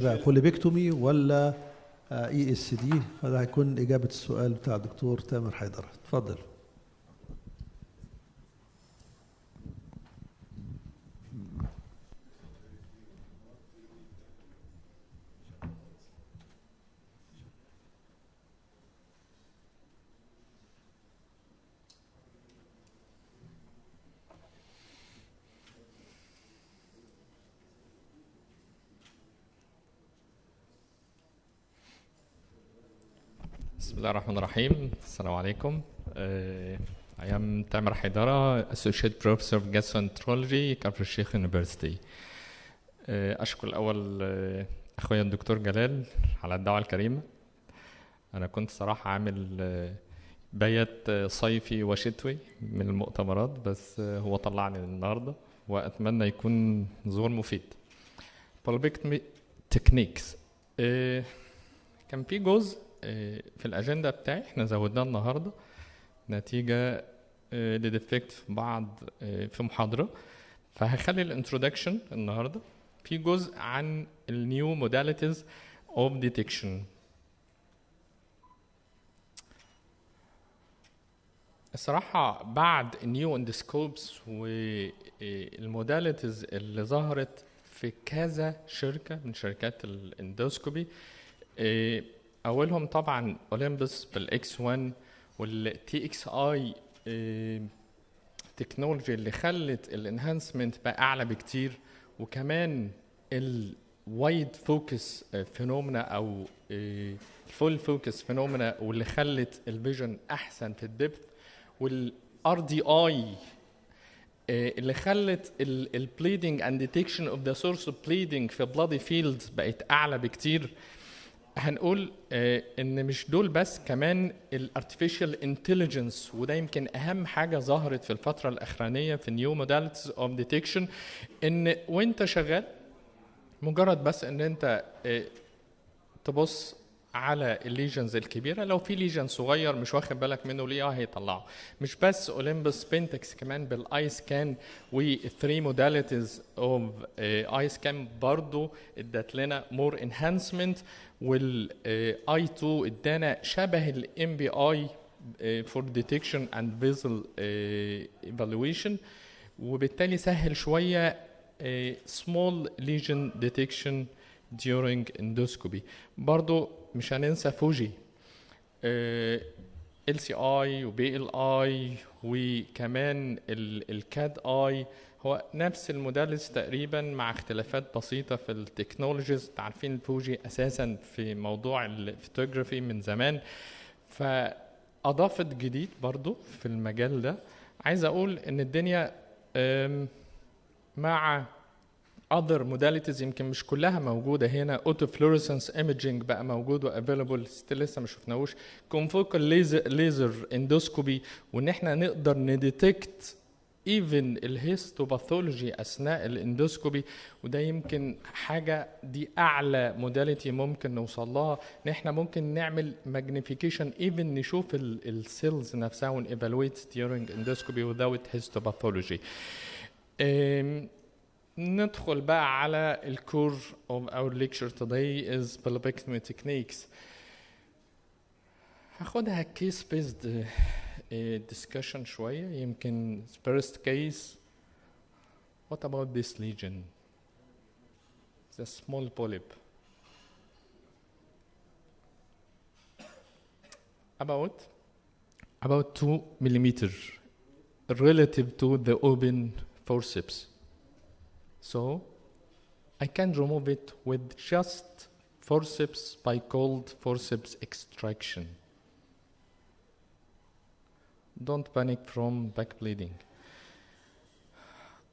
بوليبكتومي ولا اي اس دي؟ فده هيكون اجابه السؤال بتاع الدكتور تامر حيدر. اتفضل. بسم الله الرحمن الرحيم. السلام عليكم. I am Tamer Haydara, Associate Professor of Gastroenterology, كفر الشيخ University. أشكر الأول أخويا الدكتور جلال على الدعوة الكريمة. أنا كنت صراحة عامل بيت صيفي وشتوي من المؤتمرات، بس هو طلعني النهاردة وأتمنى يكون ظهور مفيد. Polypectomy techniques. كان في جزء في الأجندة بتاعي احنا زودناه النهاردة نتيجة لديفكت في بعض في محاضرة، فهخلي الانترودكشن النهاردة في جزء عن النيو موداليتيز اوف ديتكشن. الصراحة بعد النيو اندسكوبس والموداليتيز اللي ظهرت في كذا شركة من شركات الاندوسكوبي، اولهم طبعا اولمبس بالاكس 1 والتي اكس اي تكنولوجي اللي خلت الانهانسمنت بقى اعلى بكتير، وكمان الوايد فوكس فينومينا او الفول فوكس فينومينا واللي خلت الفيجن احسن في الدبث، والار دي اي اللي خلت البليدنج اند ديتكشن اوف ذا سورس اوف بليدنج في بلادي فيلد بقت اعلى بكتير. هنقول ان مش دول بس، كمان الارتفيشال انتليجنس، وده يمكن اهم حاجه ظهرت في الفتره الاخرانيه في نيو موداليتيز اوف ديتكشن، ان وانت شغال مجرد بس ان انت تبص على الليجنز الكبيره، لو في ليجن صغير مش واخد بالك منه ليه هيطلعه. مش بس اولمبس بنتكس، كمان بالاي سكان و3 موداليتيز اوف اي سكان برضو ادت لنا مور انهانسمنت، والاي 2 ادانا شبه الام بي اي فور ديتكشن اند فيزل ايفالويشن، وبالتالي سهل شويه small lesion detection during endoscopy. برضو مش هننسى فوجي LCI وبي ال اي وكمان الكاد اي، هو نفس الموديلز تقريبا مع اختلافات بسيطة في التكنولوجيز. عارفين الفوجي اساسا في موضوع الفوتوغرافي من زمان، فاضافت جديد برضو في المجال ده. عايز اقول ان الدنيا مع other modalities يمكن مش كلها موجودة هنا. auto fluorescence imaging بقى موجود وavailable، لسه ما شفناهوش. confocal laser endoscopy، وان احنا نقدر نديتكت even الهيستوباثولوجي اثناء الاندوسكوبي، وده يمكن حاجة دي اعلى موداليتي ممكن نوصل لها، ان احنا ممكن نعمل magnification even نشوف السيلز نفسها ونevaluate during endoscopy without histopathology. ندخل بقى على الكور of our lecture today is polypectomy techniques. هاخدها case based discussion شوية. يمكن first case, what about this lesion? The small polyp. About 2 millimeter relative to the open forceps. So I can remove it with just forceps by cold forceps extraction. Don't panic from back bleeding.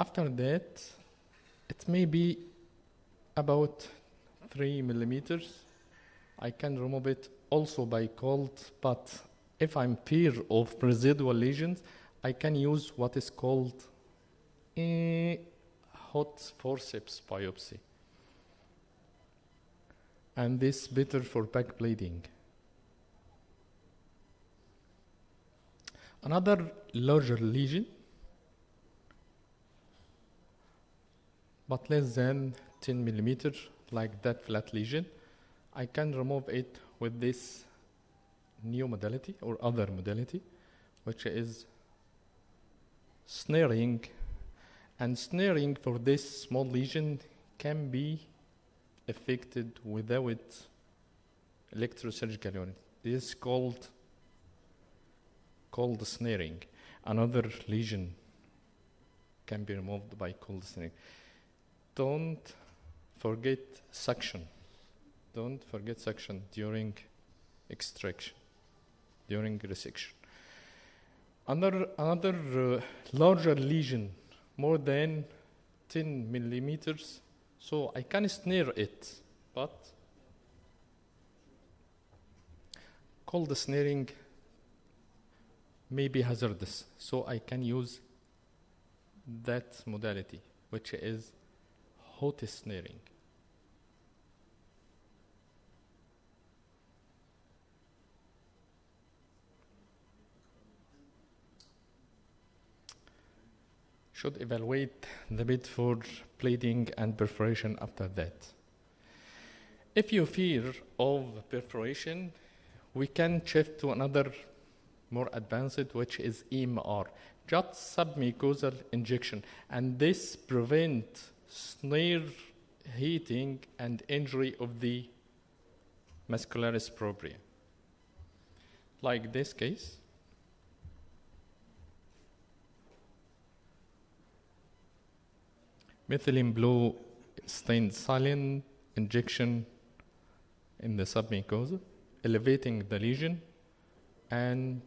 After that, it may be about 3 millimeters. I can remove it also by cold, but if I'm fear of residual lesions, I can use what is called hot forceps biopsy, and this better for back bleeding. Another larger lesion, but less than 10 millimeters, like that flat lesion, I can remove it with this new modality or other modality, which is snaring. And snaring for this small lesion can be effected without electrosurgical unit. This is called cold snaring. Another lesion can be removed by cold snaring. Don't forget suction. Don't forget suction during extraction, during resection. Another larger lesion, more than 10 millimeters, so I can snare it, but cold snaring may be hazardous, so I can use that modality, which is hot snaring. Should evaluate the bed for bleeding and perforation after that. If you fear of perforation, we can shift to another more advanced, which is EMR, just submucosal injection, and this prevents snare heating and injury of the muscularis propria. Like this case, methylene blue stained saline injection in the submucosa, elevating the lesion and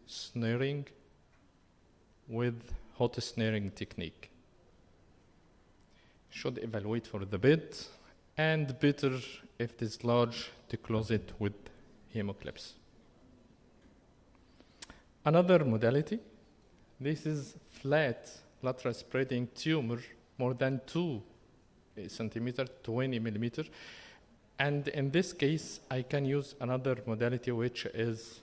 snaring with hot snaring technique. Should evaluate for the bed, and better if it is large to close it with hemoclips. Another modality, this is flat lateral spreading tumor more than 2 centimeter, 20 millimeter. And in this case, I can use another modality, which is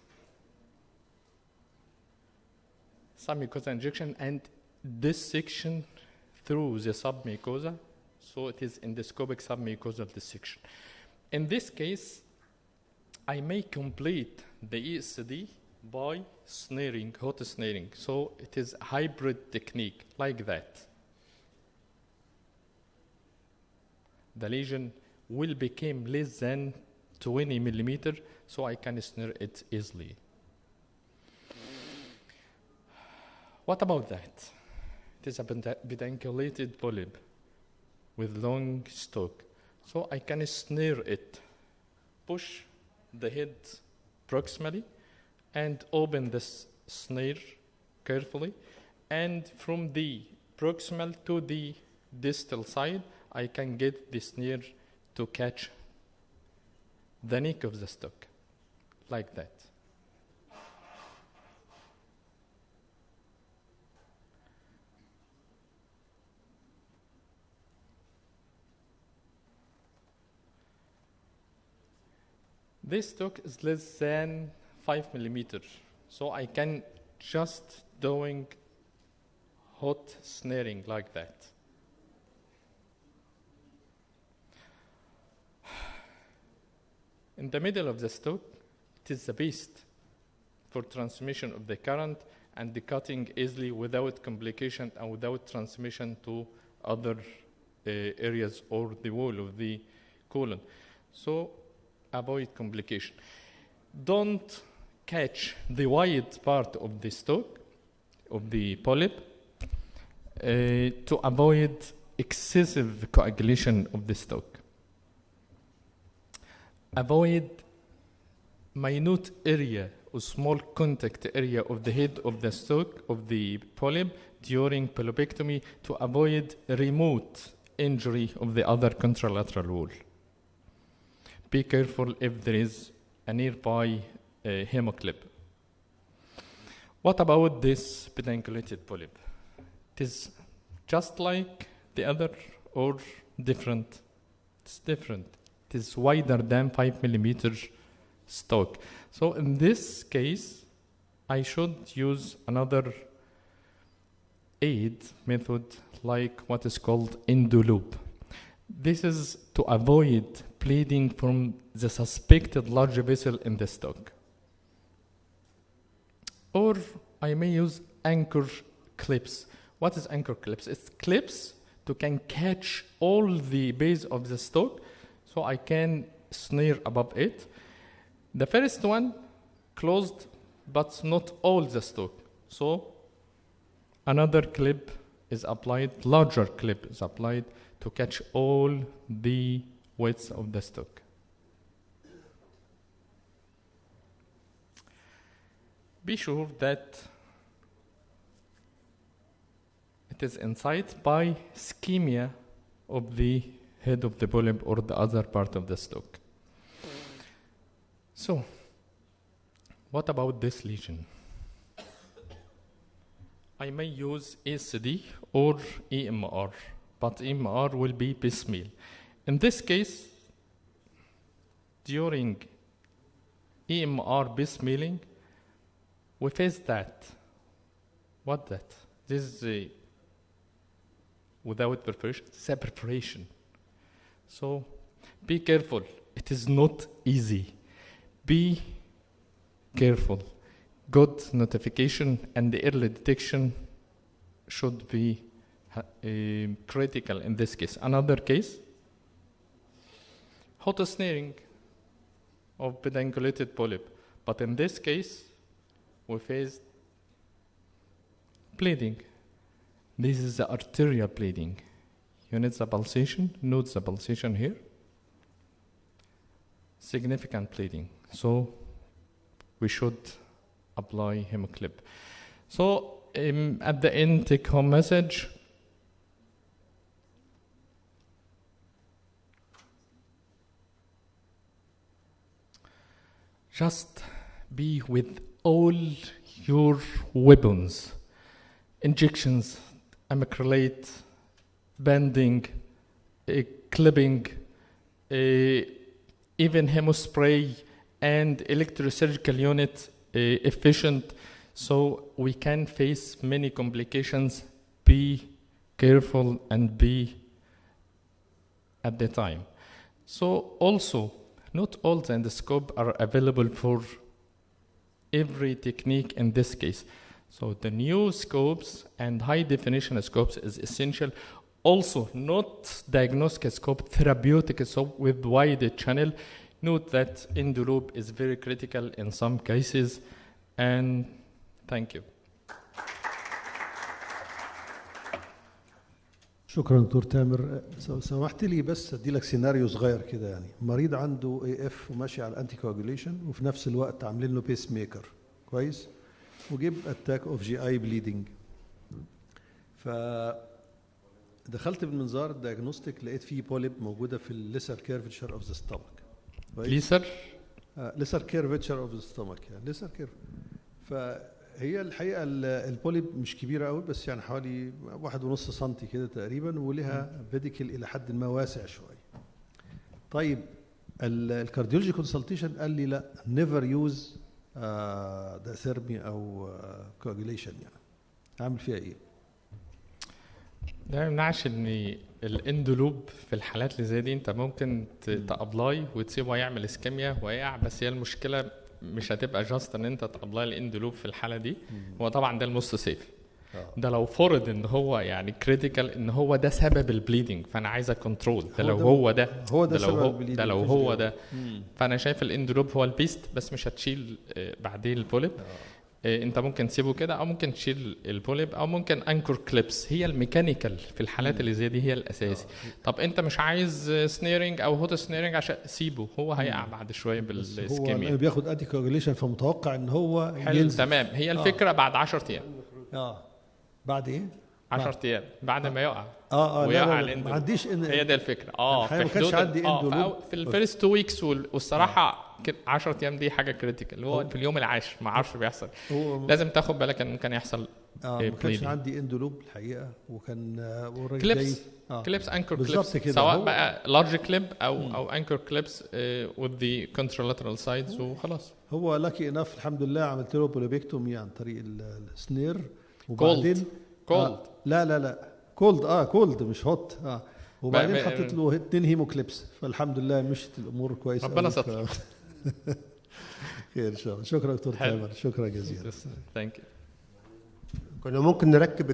submucosal injection and dissection through the submucosa. So it is endoscopic submucosal dissection. In this case, I may complete the ESD by snaring, hot snaring. So it is a hybrid technique like that. The lesion will become less than 20 millimeter, so I can snare it easily. What about that? It is a pedunculated polyp with long stalk. So I can snare it, push the head proximally, and open this snare carefully. And from the proximal to the distal side, I can get the snare to catch the neck of the stalk, like that. This stalk is less than 5 millimeters, so I can just doing hot snaring like that. In the middle of the stalk, it is the best for transmission of the current and the cutting easily without complication and without transmission to other areas or the wall of the colon. So avoid complication. Don't catch the wide part of the stalk, of the polyp, to avoid excessive coagulation of the stalk. Avoid minute area or small contact area of the head of the stalk of the polyp during polypectomy to avoid remote injury of the other contralateral wall. Be careful if there is a nearby hemoclip. What about this pedunculated polyp? It is just like the other or different? It's different. It is wider than 5 millimeters stalk. So in this case, I should use another aid method like what is called endoloop. This is to avoid bleeding from the suspected large vessel in the stomach. Or I may use anchor clips. What is anchor clips? It's clips to can catch all the base of the stomach, so I can snare above it. The first one closed, but not all the stomach. So another clip is applied, larger clip is applied to catch all the width of the stomach. Be sure that it is inside by ischemia of the head of the polyp or the other part of the stomach. So, what about this lesion? I may use ACD or EMR, but EMR will be piecemeal. In this case, during EMR piecemealing, we face that. What that? This is without preparation, it's a preparation. So be careful. It is not easy. Be careful. Good notification and the early detection should be critical in this case. Another case, hot snaring of pedunculated polyp. But in this case, we face bleeding. This is the arterial bleeding. You need the pulsation, note the pulsation here. Significant bleeding. So we should apply hemoclip. So at the end, take home message. Just be with all your weapons, injections, amicrolate, bending, clipping, even hemospray and electrosurgical unit efficient, so we can face many complications. Be careful and be at the time. So also, not all the endoscope are available for every technique in this case. So the new scopes and high definition scopes is essential. Also, not diagnostic scope, therapeutic scope with wide channel. Note that endoloop is very critical in some cases. And thank you. شكرا دكتور تامر. سمحت لي بس ادي لك سيناريو صغير كده، يعني مريض عنده اي اف وماشي على الانتي كواجوليشن وفي نفس الوقت عاملين له بيس ميكر كويس، وجيب اتاك اوف جي اي بليدنج. فدخلت بالمنظار الدياجنوستيك لقيت فيه بوليب موجوده في الليسر كيرفتشر اوف ذا ستومك. ليسر كيرفتشر اوف ذا ستومك، يعني ليسر كيرف. فهي الحقيقه البوليب مش كبيره قوي، بس يعني حوالي 1.5 سنتي كده تقريبا، ولها فيديكل الى حد ما واسع شويه. طيب الكارديولوجي كونسلتيشن قال لي لا، نيفر يوز داثيرمي او كواجوليشن. يعني اعمل فيها ايه؟ ده ما يمنعش ان الاندولوب في الحالات اللي زي دي انت ممكن تابلاي وتسيبه يعمل اسكيميا ويقع، بس هي المشكله مش هتبقى جاست ان انت تابلاي الاندولوب في الحاله دي. هو طبعا ده الموست سيف. ده لو فرض ان هو يعني كريتيكال ان هو ده سبب البليدنج، فانا عايزه كنترول. ده لو هو ده لو هو ده فانا شايف الاندولوب هو البيست، بس مش هتشيل بعدين البوليب. انت ممكن تسيبه كده، او ممكن تشيل البوليب، او ممكن انكر كليبس. هي الميكانيكال في الحالات اللي زي دي هي الاساسي. طب انت مش عايز سنيرنج او هوت سنيرنج، عشان سيبه هو هيقع بعد شويه بالسكيميا. هو بياخد انتي كواجوليشن، فمتوقع ان هو ينزل. تمام. هي الفكره بعد 10 ايام. بعد ايه؟ 10 ايام بعد ما يقع. ويقع الاندولوب. ما عنديش هي دي الفكره. في حدود في الفيرست 2 ويكس. والصراحه 10 ايام دي حاجه كريتيكال، اللي هو في اليوم العاشر ما اعرفش بيحصل. لازم تاخد بالك ان ممكن يحصل ما كانش عندي اندولوب الحقيقه، وكان كليبس انكر كليبس، سواء بقى لارج كليب او انكر كليبس with the contralateral sides وخلاص. هو لاكي انف الحمد لله، عملت له بوليبكتومي عن طريق السنير. وبعدين كولد لا كولد كولد مش هوت. وبعدين حطيت له 2 هيموكليبس، فالحمد لله مشت الامور كويسه. ربنا ستر. خير ان شاء الله. شكرا دكتور تامر، شكرا جزيلا. كنا ممكن نركب